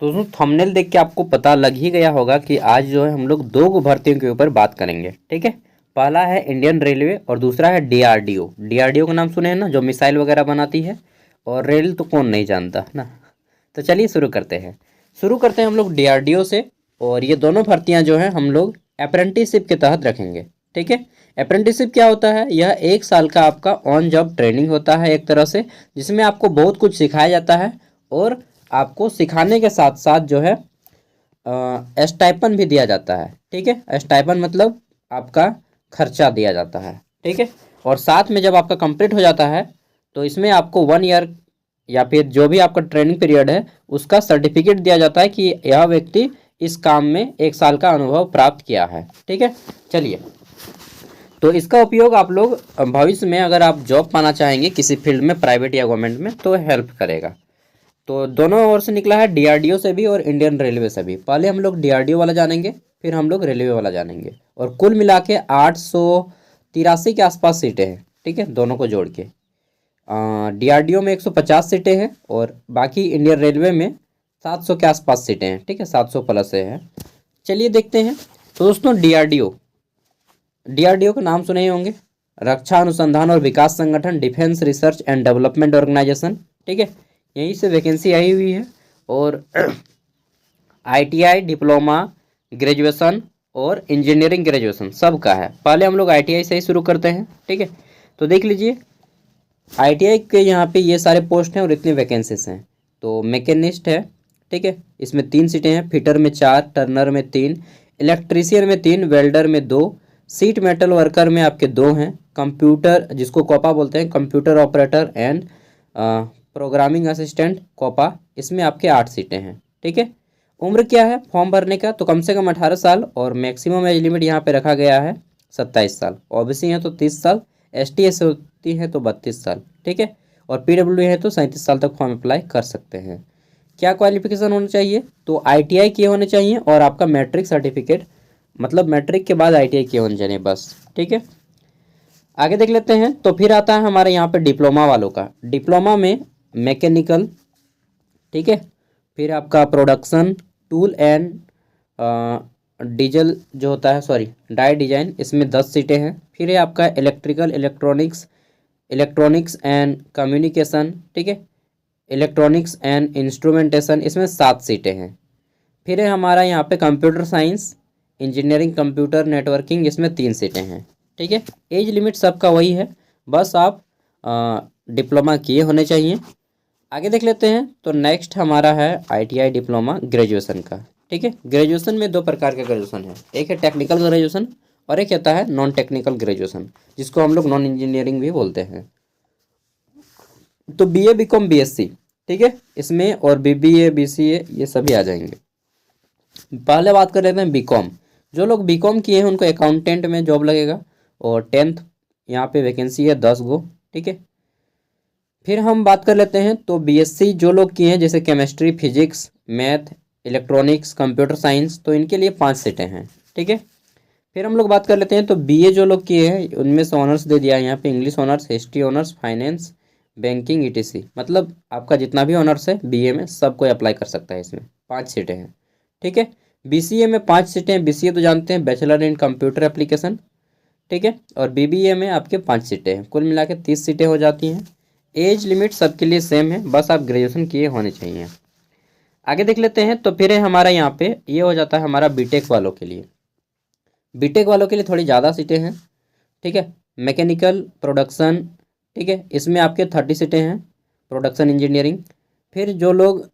तो दोस्तों थंबनेल देख के आपको पता लग ही गया होगा कि आज जो है हम लोग दो भर्तियों के ऊपर बात करेंगे। ठीक है, पहला है इंडियन रेलवे और दूसरा है डीआरडीओ। डीआरडीओ का नाम सुने हैं ना, जो मिसाइल वगैरह बनाती है, और रेल तो कौन नहीं जानता है ना। तो चलिए शुरू करते हैं हम लोग डीआरडीओ से। और ये दोनों भर्तियां जो है हम लोग अप्रेंटिसशिप के तहत रखेंगे। ठीक है, अप्रेंटिसशिप क्या होता है? यह 1 साल का आपका ऑन जॉब ट्रेनिंग होता है एक तरह से, जिसमें आपको बहुत कुछ सिखाया जाता है और आपको सिखाने के साथ साथ जो है स्टाइपन भी दिया जाता है। ठीक है, स्टाइपन मतलब आपका खर्चा दिया जाता है। ठीक है, और साथ में जब आपका कंप्लीट हो जाता है तो इसमें आपको 1 ईयर या फिर जो भी आपका ट्रेनिंग पीरियड है उसका सर्टिफिकेट दिया जाता है कि यह व्यक्ति इस काम में 1 साल का अनुभव प्राप्त किया है। ठीक है, चलिए, तो इसका उपयोग आप लोग भविष्य में अगर आप जॉब पाना चाहेंगे किसी फील्ड में, प्राइवेट या गवर्नमेंट में, तो हेल्प करेगा। तो दोनों ओर से निकला है, डीआरडीओ से भी और इंडियन रेलवे से भी। पहले हम लोग डीआरडीओ वाला जानेंगे, फिर हम लोग रेलवे वाला जानेंगे। और कुल मिला के 883 के आसपास सीटें हैं। ठीक है, दोनों को जोड़ के डीआरडीओ में 150 सीटें हैं और बाकी इंडियन रेलवे में 700 के आसपास सीटें हैं। ठीक है, 700 प्लस है। चलिए देखते हैं। तो दोस्तों डीआरडीओ का नाम सुने ही होंगे, रक्षा अनुसंधान और विकास संगठन, defence research and development organisation. ठीक है, यहीं से वैकेंसी आई हुई है। और आईटीआई डिप्लोमा ग्रेजुएशन और इंजीनियरिंग ग्रेजुएशन सबका है। पहले हम लोग आईटीआई से ही शुरू करते हैं। ठीक है, तो देख लीजिए आईटीआई के यहाँ पे ये सारे पोस्ट हैं और इतनी वैकेंसीज हैं। तो मैकेनिस्ट है, ठीक है, इसमें 3 सीटें हैं, फिटर में 4, टर्नर में 3, इलेक्ट्रीशियन में 3, वेल्डर में 2, सीट मेटल वर्कर में आपके 2 हैं, कंप्यूटर जिसको कोपा बोलते हैं, computer operator and programming assistant COPA, इसमें आपके 8 सीटें हैं। ठीक है, उम्र क्या है फॉर्म भरने का? तो कम से कम 18 साल और मैक्सिमम एज लिमिट यहाँ पे रखा गया है 27 साल। ओबीसी है तो 30 साल, एसटी एस होती है तो 32 साल। ठीक है, और पीडब्ल्यू है तो 37 साल तक फॉर्म अप्लाई कर सकते हैं। क्या क्वालिफिकेशन होना चाहिए? तो आईटीआई किए होने चाहिए और आपका मैट्रिक सर्टिफिकेट, मतलब मैट्रिक के बाद आईटीआई किए होने चाहिए बस। ठीक है, आगे देख लेते हैं। तो फिर आता है हमारे यहाँ पे डिप्लोमा वालों का। डिप्लोमा में मैकेनिकल, ठीक है, फिर आपका प्रोडक्शन, टूल एंड डीजल जो होता है, सॉरी डाई डिजाइन, इसमें 10 सीटें हैं। फिर है आपका इलेक्ट्रिकल, इलेक्ट्रॉनिक्स एंड कम्युनिकेशन, ठीक है, इलेक्ट्रॉनिक्स एंड इंस्ट्रूमेंटेशन, इसमें 7 सीटें हैं। फिर है हमारा यहाँ पे computer science, engineering computer networking, इसमें 3 सीटें हैं। ठीक है, एज लिमिट सबका वही है, बस आप डिप्लोमा किए होने चाहिए। आगे देख लेते हैं। तो नेक्स्ट हमारा है आईटीआई डिप्लोमा ग्रेजुएशन का। ठीक है, ग्रेजुएशन में 2 प्रकार का ग्रेजुएशन है, एक है टेक्निकल ग्रेजुएशन और एक होता है नॉन टेक्निकल ग्रेजुएशन, जिसको हम लोग नॉन इंजीनियरिंग भी बोलते हैं। तो बीए बीकॉम बीएससी, ठीक है, इसमें और बीबीए बीसीए ये सभी आ जाएंगे। पहले बात कर लेते हैं बीकॉम। जो लोग बीकॉम किए हैं उनको अकाउंटेंट में जॉब लगेगा और 10th यहाँ पे वैकेंसी है 10 गो। ठीक है, फिर हम बात कर लेते हैं। तो बीएससी जो लोग किए हैं, जैसे chemistry, physics, math, electronics, computer science, तो इनके लिए 5 सीटें हैं। ठीक है, फिर हम लोग बात कर लेते हैं। तो बीए जो लोग किए हैं उनमें से ऑनर्स दे दिया है यहाँ पे, English honours, history honours, finance, banking, etc, मतलब आपका जितना भी ऑनर्स है बीए में सब कोई अप्लाई कर सकता है। इसमें 5 सीटें हैं। ठीक है, बीसीए में 5 सीटें हैं। बीसीए तो जानते हैं, बैचलर इन कंप्यूटर एप्लीकेशन। ठीक है, और बीबीए में आपके 5 सीटें हैं। कुल मिला के 30 सीटें हो जाती हैं। एज लिमिट सबके लिए सेम है, बस आप ग्रेजुएशन किए होने चाहिए। आगे देख लेते हैं। तो फिर है हमारा यहाँ पे ये हो जाता है हमारा बीटेक वालों के लिए। बीटेक वालों के लिए थोड़ी ज़्यादा सीटें हैं। ठीक है, मैकेनिकल प्रोडक्शन, ठीक है, इसमें आपके 30 सीटें हैं, प्रोडक्शन इंजीनियरिंग। फिर जो लोग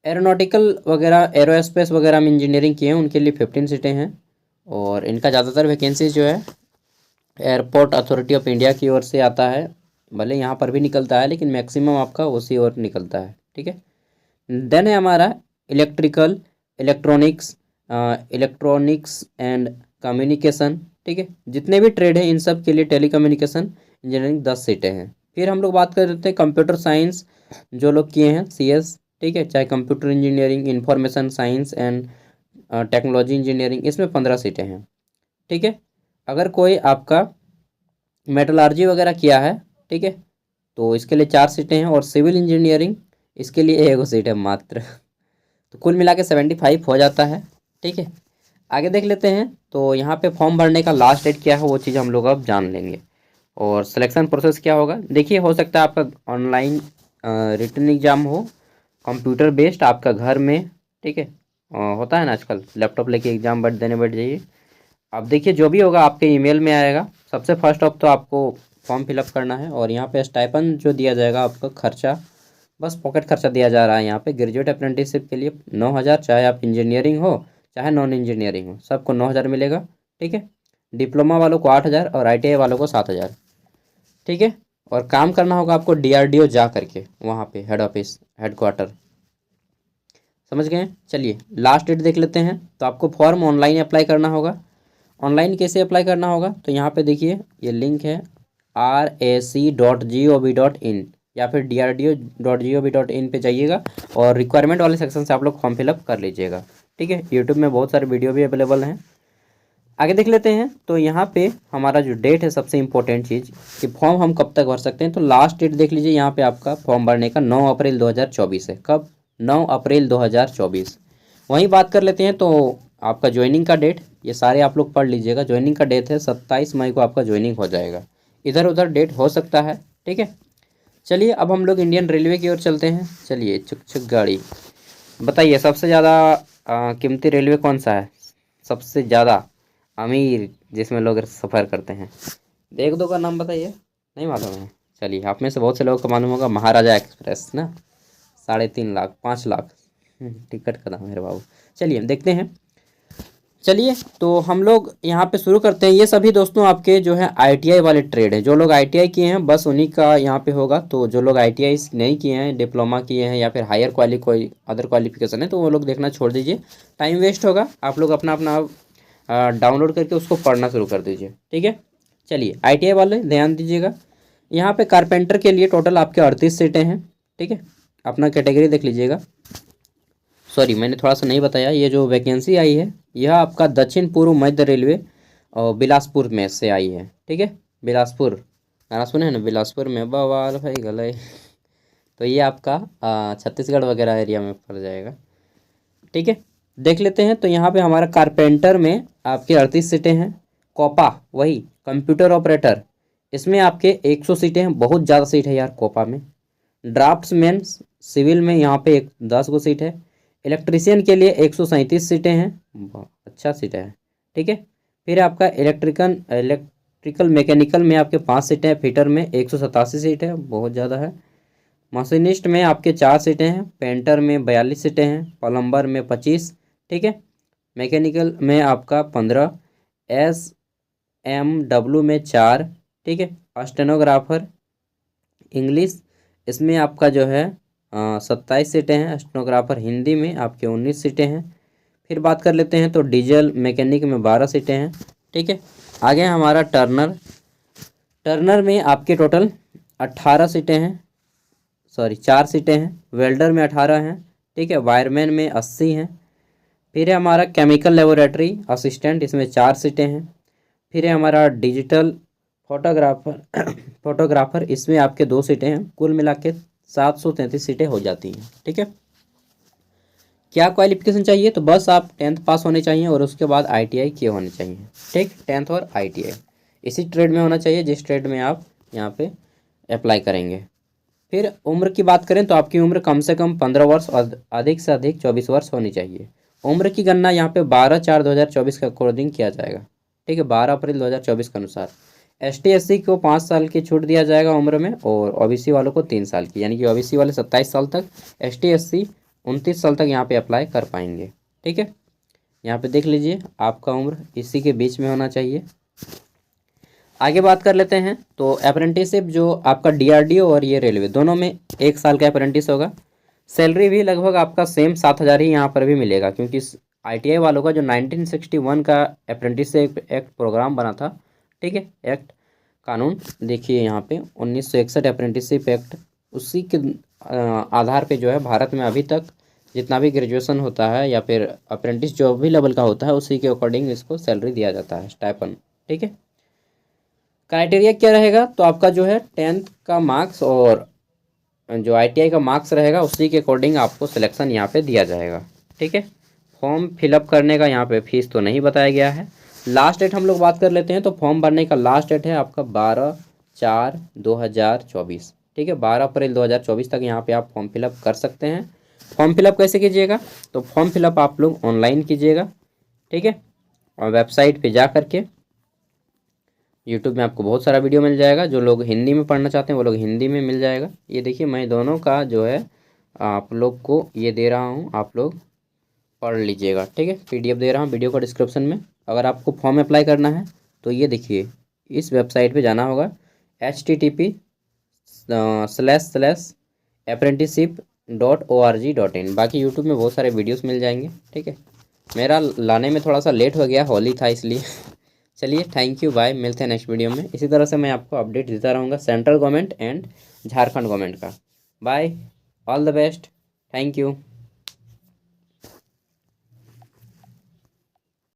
एरोनॉटिकल वगैरह, एरोस्पेस वगैरह में इंजीनियरिंग किए हैं उनके लिए 15 सीटें हैं। और इनका ज़्यादातर वैकेंसी जो है एयरपोर्ट अथॉरिटी ऑफ इंडिया की ओर से आता है, भले यहाँ पर भी निकलता है लेकिन मैक्सिमम आपका उसी ओर निकलता है। ठीक है, देन है हमारा electrical, electronics, electronics and communication. ठीक है, जितने भी ट्रेड हैं इन सब के लिए टेलीकम्युनिकेशन इंजीनियरिंग 10 सीटें हैं। फिर हम लोग बात कर लेते हैं कंप्यूटर साइंस जो लोग किए हैं, सीएस, ठीक है, चाहे computer engineering, information science and technology engineering, इसमें 15 सीटें हैं। ठीक है, अगर कोई आपका मेटलर्जी वगैरह किया है, ठीक है, तो इसके लिए 4 सीटें हैं। और सिविल इंजीनियरिंग इसके लिए एक सीट है मात्र। तो कुल मिला के 75 हो जाता है। ठीक है, आगे देख लेते हैं। तो यहाँ पे फॉर्म भरने का लास्ट डेट क्या है वो चीज़ हम लोग अब जान लेंगे। और सिलेक्शन प्रोसेस क्या होगा, देखिए हो सकता है आपका ऑनलाइन रिटन एग्ज़ाम हो, कंप्यूटर बेस्ड आपका घर में। ठीक है, होता है ना आजकल लैपटॉप लेके एग्ज़ाम देने बैठ जाइए। अब देखिए जो भी होगा आपके ईमेल में आएगा। सबसे फर्स्ट ऑफ तो आपको फॉर्म फिलअप करना है, और यहाँ पे स्टाइपन जो दिया जाएगा आपका खर्चा, बस पॉकेट खर्चा दिया जा रहा है यहाँ पे ग्रेजुएट अप्रेंटिसशिप के लिए 9,000, चाहे आप इंजीनियरिंग हो चाहे नॉन इंजीनियरिंग हो, सबको 9,000 मिलेगा। ठीक है, डिप्लोमा वालों को 8,000 और ITI वालों को 7,000। ठीक है, और काम करना होगा आपको DRDO जा करके, वहाँ पे हेड ऑफिस हेडक्वार्टर। समझ गए? चलिए लास्ट डेट देख लेते हैं। तो आपको फॉर्म ऑनलाइन अप्लाई करना होगा। ऑनलाइन कैसे अप्लाई करना होगा, तो यहाँ पे देखिए ये लिंक है rac.gov.in या फिर drdo.gov.in पे जाइएगा, और रिक्वायरमेंट वाले सेक्शन से आप लोग फॉर्म फिलअप कर लीजिएगा। ठीक है, यूट्यूब में बहुत सारे वीडियो भी अवेलेबल हैं। आगे देख लेते हैं। तो यहाँ पे हमारा जो डेट है, सबसे इम्पोर्टेंट चीज़ कि फॉर्म हम कब तक भर सकते हैं। तो लास्ट डेट देख लीजिए, यहाँ पे आपका फॉर्म भरने का 9 अप्रैल 2024 है। कब? 9 अप्रैल 2024। वहीं बात कर लेते हैं। तो आपका ज्वाइनिंग का डेट, ये सारे आप लोग पढ़ लीजिएगा। ज्वाइनिंग का डेट है 27 मई को आपका ज्वाइनिंग हो जाएगा। इधर उधर डेट हो सकता है। ठीक है, चलिए अब हम लोग इंडियन रेलवे की ओर चलते हैं। चलिए चुक चुक गाड़ी, बताइए सबसे ज़्यादा कीमती रेलवे कौन सा है, सबसे ज़्यादा अमीर जिसमें लोग सफ़र करते हैं। एक दो का नाम बताइए, नहीं मालूम है। चलिए आप में से बहुत से लोगों को मालूम होगा, महाराजा एक्सप्रेस ना, 3.5 लाख 5 लाख टिकट का दाम है मेरे बाबू। चलिए देखते हैं। चलिए तो हम लोग यहाँ पे शुरू करते हैं। ये सभी दोस्तों आपके जो है ITI वाले ट्रेड हैं। जो लोग ITI किए हैं बस उन्हीं का यहाँ पे होगा। तो जो लोग ITI नहीं किए हैं, डिप्लोमा किए हैं या फिर हायर कोई अदर क्वालिफिकेशन है, तो वो लोग देखना छोड़ दीजिए, टाइम वेस्ट होगा। आप लोग अपना अपना डाउनलोड करके उसको पढ़ना शुरू कर दीजिए। ठीक है, चलिए ITI वाले ध्यान दीजिएगा। यहाँ पे कारपेंटर के लिए टोटल आपके 38 सीटें हैं। ठीक है, अपना कैटेगरी देख लीजिएगा। सॉरी मैंने थोड़ा सा नहीं बताया, ये जो वैकेंसी आई है यह आपका दक्षिण पूर्व मध्य रेलवे और बिलासपुर में से आई है। ठीक है, बिलासपुर गाना सुने हैं ना, बिलासपुर में बवाल भाई गले। तो ये आपका छत्तीसगढ़ वगैरह एरिया में पड़ जाएगा। ठीक है, देख लेते हैं। तो यहाँ पे हमारा कारपेंटर में आपके 38 सीटें हैं। कोपा वही कंप्यूटर ऑपरेटर, इसमें आपके 100 सीटें हैं। बहुत ज़्यादा सीट है यार कोपा में। ड्राफ्ट्समैन सिविल में यहाँ पे 10 गो सीट है। इलेक्ट्रीशियन के लिए 137 सीटें हैं, बहुत अच्छा सीट है। ठीक है, फिर आपका इलेक्ट्रिकल मैकेनिकल में आपके 5 सीटें हैं। फिटर में 187 सीट है, बहुत ज़्यादा है। मशीनिस्ट में आपके 4 सीटें हैं। पेंटर में 42 सीटें हैं। प्लम्बर में 25। ठीक है, मैकेनिकल में आपका 15। SMW में 4। ठीक है, स्टेनोग्राफर इंग्लिश इसमें आपका जो है 27 सीटें हैं। स्टेनोग्राफर हिंदी में आपके 19 सीटें हैं। फिर बात कर लेते हैं। तो डीजल मैकेनिक में 12 सीटें हैं। ठीक है, आगे हमारा टर्नर में आपके टोटल 18 सीटें हैं, सॉरी 4 सीटें हैं। वेल्डर में 18 हैं। ठीक है, वायरमैन में 80 हैं। फिर है हमारा केमिकल लेबोरेटरी असिस्टेंट, इसमें 4 सीटें हैं। फिर है हमारा डिजिटल फोटोग्राफर इसमें आपके 2 सीटें हैं। कुल मिला के 733 सीटें हो जाती हैं। ठीक है, क्या क्वालिफिकेशन चाहिए, तो बस आप 10th पास होने चाहिए और उसके बाद ITI किए होने चाहिए। ठीक, 10th और ITI इसी ट्रेड में होना चाहिए जिस ट्रेड में आप यहाँ पे अप्लाई करेंगे। फिर उम्र की बात करें तो आपकी उम्र कम से कम 15 वर्ष और अधिक से अधिक 24 वर्ष होनी चाहिए। उम्र की गणना यहाँ पे 12/4/2024 के अकॉर्डिंग किया जाएगा। ठीक है, 12 अप्रैल 2024 के अनुसार। ST/SC को 5 साल की छूट दिया जाएगा उम्र में, और OBC वालों को 3 साल की, यानी कि OBC वाले 27 साल तक, ST/SC 29 साल तक यहाँ पे अप्लाई कर पाएंगे। ठीक है, यहाँ पे देख लीजिए आपका उम्र इसी के बीच में होना चाहिए। आगे बात कर लेते हैं। तो अप्रेंटिसशिप जो आपका DRDO और ये रेलवे दोनों में 1 साल का अप्रेंटिस होगा। सैलरी भी लगभग आपका सेम 7,000 ही यहाँ पर भी मिलेगा, क्योंकि ITI वालों का जो 1961 का अप्रेंटिसशिप एक्ट प्रोग्राम बना था। ठीक है, एक्ट कानून देखिए यहाँ पे 1961 अप्रेंटिसशिप एक्ट, उसी के आधार पे जो है भारत में अभी तक जितना भी ग्रेजुएशन होता है या फिर अप्रेंटिस जो भी लेवल का होता है उसी के अकॉर्डिंग इसको सैलरी दिया जाता है, स्टाइपन। ठीक है, क्राइटेरिया क्या रहेगा, तो आपका जो है 10th का मार्क्स और जो ITI का मार्क्स रहेगा उसी के अकॉर्डिंग आपको सिलेक्शन यहाँ पे दिया जाएगा। ठीक है, फॉर्म फिलअप करने का यहाँ पे फीस तो नहीं बताया गया है। लास्ट डेट हम लोग बात कर लेते हैं, तो फॉर्म भरने का लास्ट डेट है आपका 12/4/2024। ठीक है, 12 अप्रैल 2024 तक यहाँ पे आप फॉर्म फिलअप कर सकते हैं। फॉर्म फिलअप कैसे कीजिएगा, तो फॉर्म फिलअप आप लोग ऑनलाइन कीजिएगा। ठीक है, और वेबसाइट पे जा करके यूट्यूब में आपको बहुत सारा वीडियो मिल जाएगा। जो लोग हिंदी में पढ़ना चाहते हैं वो लोग हिंदी में मिल जाएगा। ये देखिए मैं दोनों का जो है आप लोग को ये दे रहा हूँ, आप लोग पढ़ लीजिएगा। ठीक है, PDF दे रहा हूँ वीडियो का डिस्क्रिप्शन में। अगर आपको फॉर्म अप्लाई करना है तो ये देखिए इस वेबसाइट पे जाना होगा http://apprenticeship.org.in। बाकी यूट्यूब में बहुत सारे वीडियोस मिल जाएंगे। ठीक है, मेरा लाने में थोड़ा सा लेट हो गया, होली था इसलिए। चलिए थैंक यू, बाय, मिलते हैं नेक्स्ट वीडियो में। इसी तरह से मैं आपको अपडेट देता रहूँगा central government and Jharkhand government का। Bye, all the best, thank you.